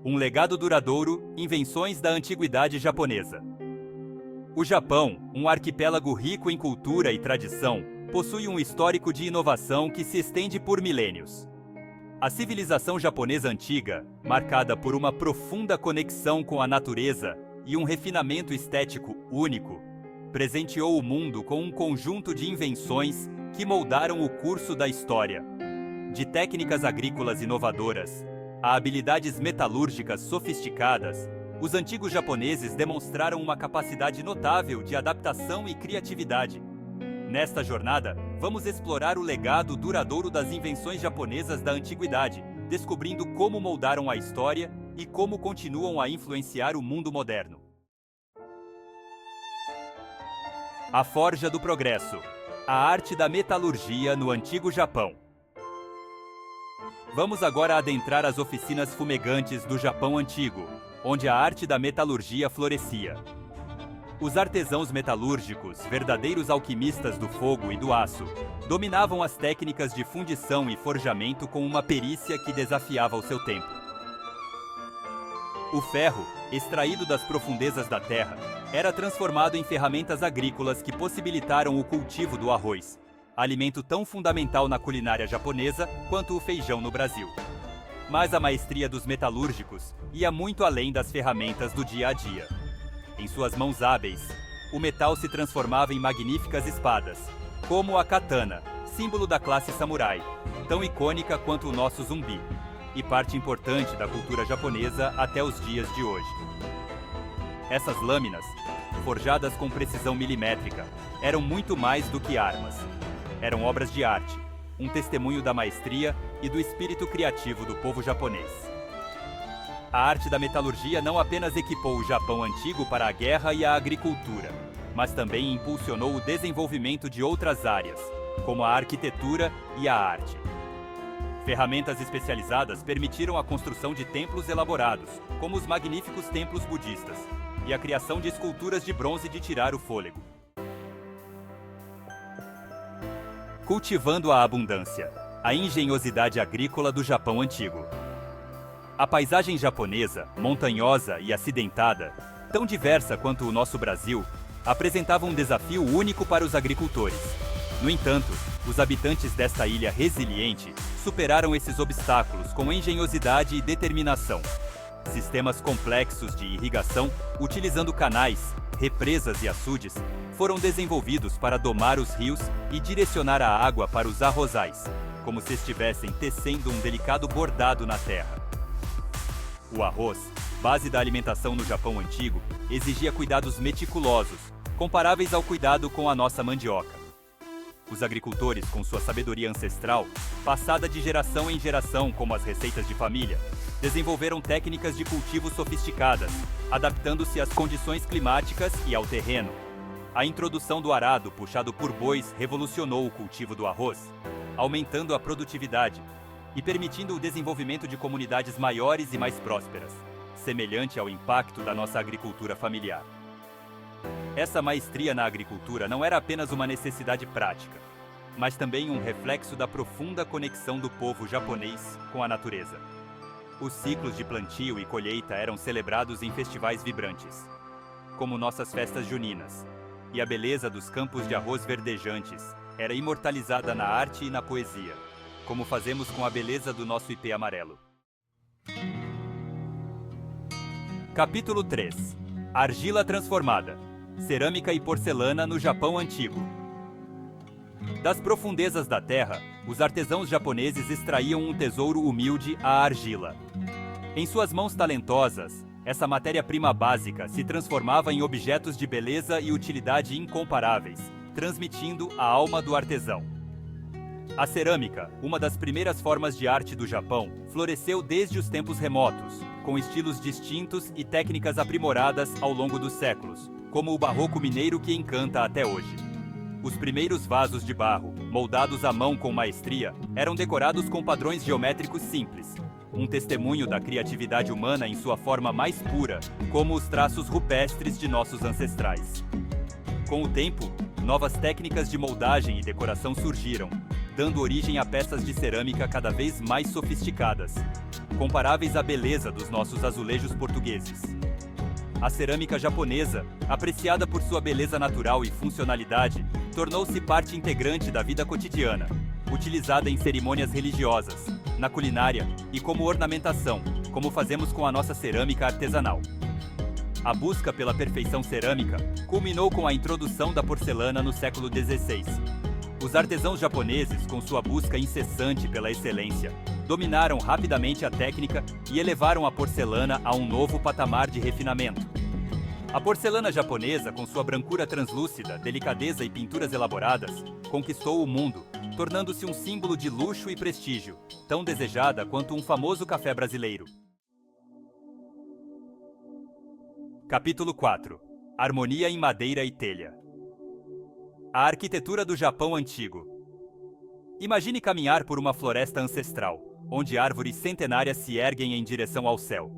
Um legado duradouro, invenções da antiguidade japonesa. O Japão, um arquipélago rico em cultura e tradição, possui um histórico de inovação que se estende por milênios. A civilização japonesa antiga, marcada por uma profunda conexão com a natureza e um refinamento estético único, presenteou o mundo com um conjunto de invenções que moldaram o curso da história. De técnicas agrícolas inovadoras a habilidades metalúrgicas sofisticadas, os antigos japoneses demonstraram uma capacidade notável de adaptação e criatividade. Nesta jornada, vamos explorar o legado duradouro das invenções japonesas da antiguidade, descobrindo como moldaram a história e como continuam a influenciar o mundo moderno. A Forja do Progresso. A arte da metalurgia no Antigo Japão. Vamos agora adentrar as oficinas fumegantes do Japão Antigo, onde a arte da metalurgia florescia. Os artesãos metalúrgicos, verdadeiros alquimistas do fogo e do aço, dominavam as técnicas de fundição e forjamento com uma perícia que desafiava o seu tempo. O ferro, extraído das profundezas da terra, era transformado em ferramentas agrícolas que possibilitaram o cultivo do arroz, alimento tão fundamental na culinária japonesa quanto o feijão no Brasil. Mas a maestria dos metalúrgicos ia muito além das ferramentas do dia a dia. Em suas mãos hábeis, o metal se transformava em magníficas espadas, como a katana, símbolo da classe samurai, tão icônica quanto o nosso zumbi, e parte importante da cultura japonesa até os dias de hoje. Essas lâminas, forjadas com precisão milimétrica, eram muito mais do que armas. Eram obras de arte, um testemunho da maestria e do espírito criativo do povo japonês. A arte da metalurgia não apenas equipou o Japão antigo para a guerra e a agricultura, mas também impulsionou o desenvolvimento de outras áreas, como a arquitetura e a arte. Ferramentas especializadas permitiram a construção de templos elaborados, como os magníficos templos budistas, e a criação de esculturas de bronze de tirar o fôlego. Cultivando a abundância, a engenhosidade agrícola do Japão antigo. A paisagem japonesa, montanhosa e acidentada, tão diversa quanto o nosso Brasil, apresentava um desafio único para os agricultores. No entanto, os habitantes desta ilha resiliente superaram esses obstáculos com engenhosidade e determinação. Sistemas complexos de irrigação, utilizando canais, represas e açudes, foram desenvolvidos para domar os rios e direcionar a água para os arrozais, como se estivessem tecendo um delicado bordado na terra. O arroz, base da alimentação no Japão antigo, exigia cuidados meticulosos, comparáveis ao cuidado com a nossa mandioca. Os agricultores, com sua sabedoria ancestral, passada de geração em geração como as receitas de família, desenvolveram técnicas de cultivo sofisticadas, adaptando-se às condições climáticas e ao terreno. A introdução do arado puxado por bois revolucionou o cultivo do arroz, aumentando a produtividade e permitindo o desenvolvimento de comunidades maiores e mais prósperas, semelhante ao impacto da nossa agricultura familiar. Essa maestria na agricultura não era apenas uma necessidade prática, mas também um reflexo da profunda conexão do povo japonês com a natureza. Os ciclos de plantio e colheita eram celebrados em festivais vibrantes, como nossas festas juninas, e a beleza dos campos de arroz verdejantes era imortalizada na arte e na poesia, como fazemos com a beleza do nosso ipê amarelo. Capítulo 3. Argila transformada. Cerâmica e porcelana no Japão antigo. Das profundezas da terra, os artesãos japoneses extraíam um tesouro humilde, a argila. Em suas mãos talentosas, essa matéria-prima básica se transformava em objetos de beleza e utilidade incomparáveis, transmitindo a alma do artesão. A cerâmica, uma das primeiras formas de arte do Japão, floresceu desde os tempos remotos, com estilos distintos e técnicas aprimoradas ao longo dos séculos, como o barroco mineiro que encanta até hoje. Os primeiros vasos de barro, moldados à mão com maestria, eram decorados com padrões geométricos simples, um testemunho da criatividade humana em sua forma mais pura, como os traços rupestres de nossos ancestrais. Com o tempo, novas técnicas de moldagem e decoração surgiram, dando origem a peças de cerâmica cada vez mais sofisticadas, comparáveis à beleza dos nossos azulejos portugueses. A cerâmica japonesa, apreciada por sua beleza natural e funcionalidade, tornou-se parte integrante da vida cotidiana, utilizada em cerimônias religiosas, na culinária e como ornamentação, como fazemos com a nossa cerâmica artesanal. A busca pela perfeição cerâmica culminou com a introdução da porcelana no século XVI. Os artesãos japoneses, com sua busca incessante pela excelência, dominaram rapidamente a técnica e elevaram a porcelana a um novo patamar de refinamento. A porcelana japonesa, com sua brancura translúcida, delicadeza e pinturas elaboradas, conquistou o mundo, tornando-se um símbolo de luxo e prestígio, tão desejada quanto um famoso café brasileiro. Capítulo 4. Harmonia em madeira e telha. A arquitetura do Japão antigo. Imagine caminhar por uma floresta ancestral, onde árvores centenárias se erguem em direção ao céu,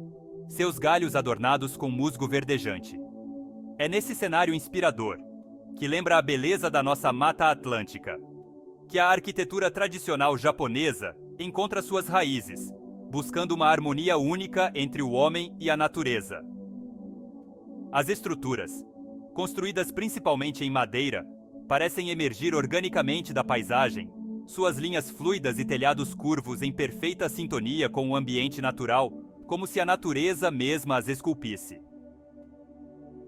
seus galhos adornados com musgo verdejante. É nesse cenário inspirador, que lembra a beleza da nossa Mata Atlântica, que a arquitetura tradicional japonesa encontra suas raízes, buscando uma harmonia única entre o homem e a natureza. As estruturas, construídas principalmente em madeira, parecem emergir organicamente da paisagem, suas linhas fluidas e telhados curvos em perfeita sintonia com o ambiente natural, como se a natureza mesma as esculpisse.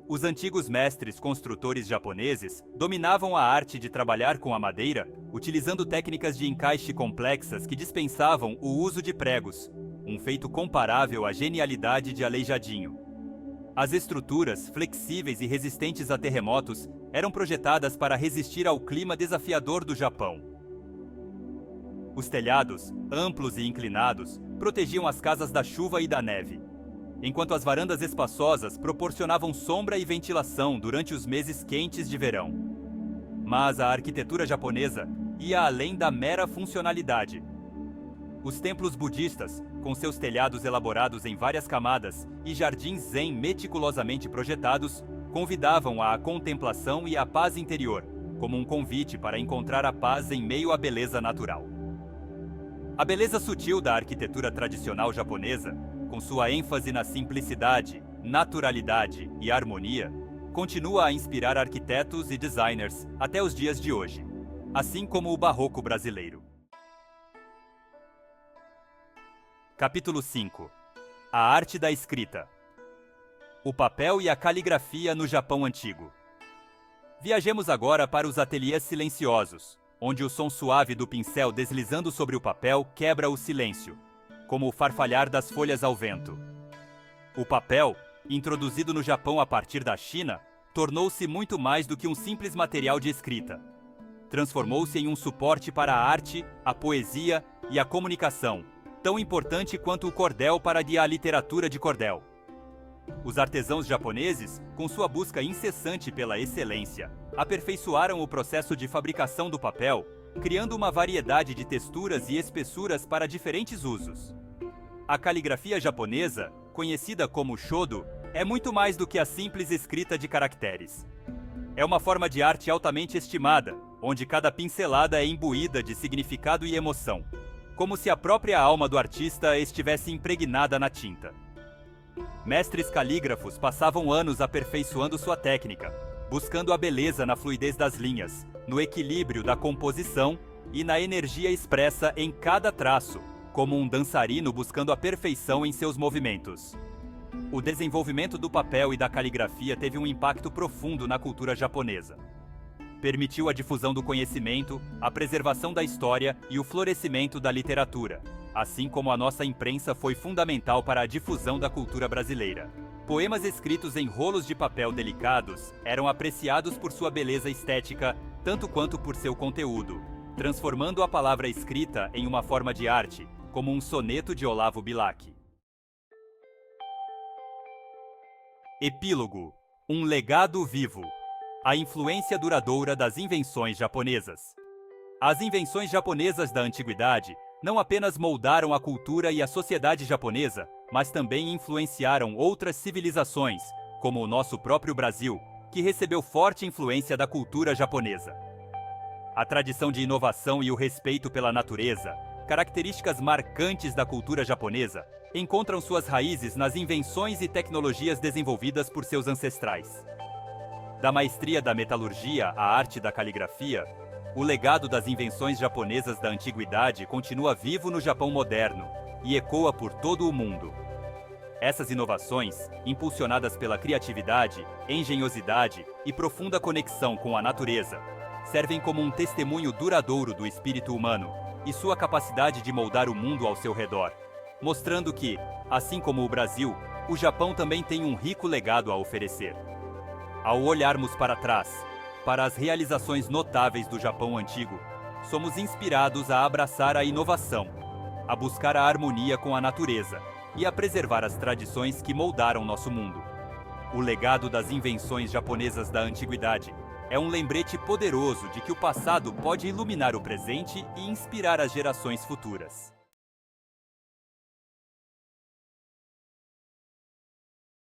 Os antigos mestres construtores japoneses dominavam a arte de trabalhar com a madeira, utilizando técnicas de encaixe complexas que dispensavam o uso de pregos, um feito comparável à genialidade de Aleijadinho. As estruturas, flexíveis e resistentes a terremotos, eram projetadas para resistir ao clima desafiador do Japão. Os telhados, amplos e inclinados, protegiam as casas da chuva e da neve, enquanto as varandas espaçosas proporcionavam sombra e ventilação durante os meses quentes de verão. Mas a arquitetura japonesa ia além da mera funcionalidade. Os templos budistas, com seus telhados elaborados em várias camadas e jardins zen meticulosamente projetados, convidavam à contemplação e à paz interior, como um convite para encontrar a paz em meio à beleza natural. A beleza sutil da arquitetura tradicional japonesa, com sua ênfase na simplicidade, naturalidade e harmonia, continua a inspirar arquitetos e designers até os dias de hoje, assim como o barroco brasileiro. Capítulo 5. A arte da escrita. O papel e a caligrafia no Japão antigo. Viajemos agora para os ateliês silenciosos, onde o som suave do pincel deslizando sobre o papel quebra o silêncio, como o farfalhar das folhas ao vento. O papel, introduzido no Japão a partir da China, tornou-se muito mais do que um simples material de escrita. Transformou-se em um suporte para a arte, a poesia e a comunicação, tão importante quanto o cordel para a literatura de cordel. Os artesãos japoneses, com sua busca incessante pela excelência, aperfeiçoaram o processo de fabricação do papel, criando uma variedade de texturas e espessuras para diferentes usos. A caligrafia japonesa, conhecida como shodo, é muito mais do que a simples escrita de caracteres. É uma forma de arte altamente estimada, onde cada pincelada é imbuída de significado e emoção, como se a própria alma do artista estivesse impregnada na tinta. Mestres calígrafos passavam anos aperfeiçoando sua técnica, buscando a beleza na fluidez das linhas, no equilíbrio da composição e na energia expressa em cada traço, como um dançarino buscando a perfeição em seus movimentos. O desenvolvimento do papel e da caligrafia teve um impacto profundo na cultura japonesa. Permitiu a difusão do conhecimento, a preservação da história e o florescimento da literatura, assim como a nossa imprensa foi fundamental para a difusão da cultura brasileira. Poemas escritos em rolos de papel delicados eram apreciados por sua beleza estética, tanto quanto por seu conteúdo, transformando a palavra escrita em uma forma de arte, como um soneto de Olavo Bilac. Epílogo: um legado vivo. A influência duradoura das invenções japonesas. As invenções japonesas da antiguidade não apenas moldaram a cultura e a sociedade japonesa, mas também influenciaram outras civilizações, como o nosso próprio Brasil, que recebeu forte influência da cultura japonesa. A tradição de inovação e o respeito pela natureza características marcantes da cultura japonesa encontram suas raízes nas invenções e tecnologias desenvolvidas por seus ancestrais. Da maestria da metalurgia à arte da caligrafia, o legado das invenções japonesas da antiguidade continua vivo no Japão moderno e ecoa por todo o mundo. Essas inovações, impulsionadas pela criatividade, engenhosidade e profunda conexão com a natureza, servem como um testemunho duradouro do espírito humano e sua capacidade de moldar o mundo ao seu redor, mostrando que, assim como o Brasil, o Japão também tem um rico legado a oferecer. Ao olharmos para trás, para as realizações notáveis do Japão antigo, somos inspirados a abraçar a inovação, a buscar a harmonia com a natureza e a preservar as tradições que moldaram nosso mundo. O legado das invenções japonesas da antiguidade é um lembrete poderoso de que o passado pode iluminar o presente e inspirar as gerações futuras.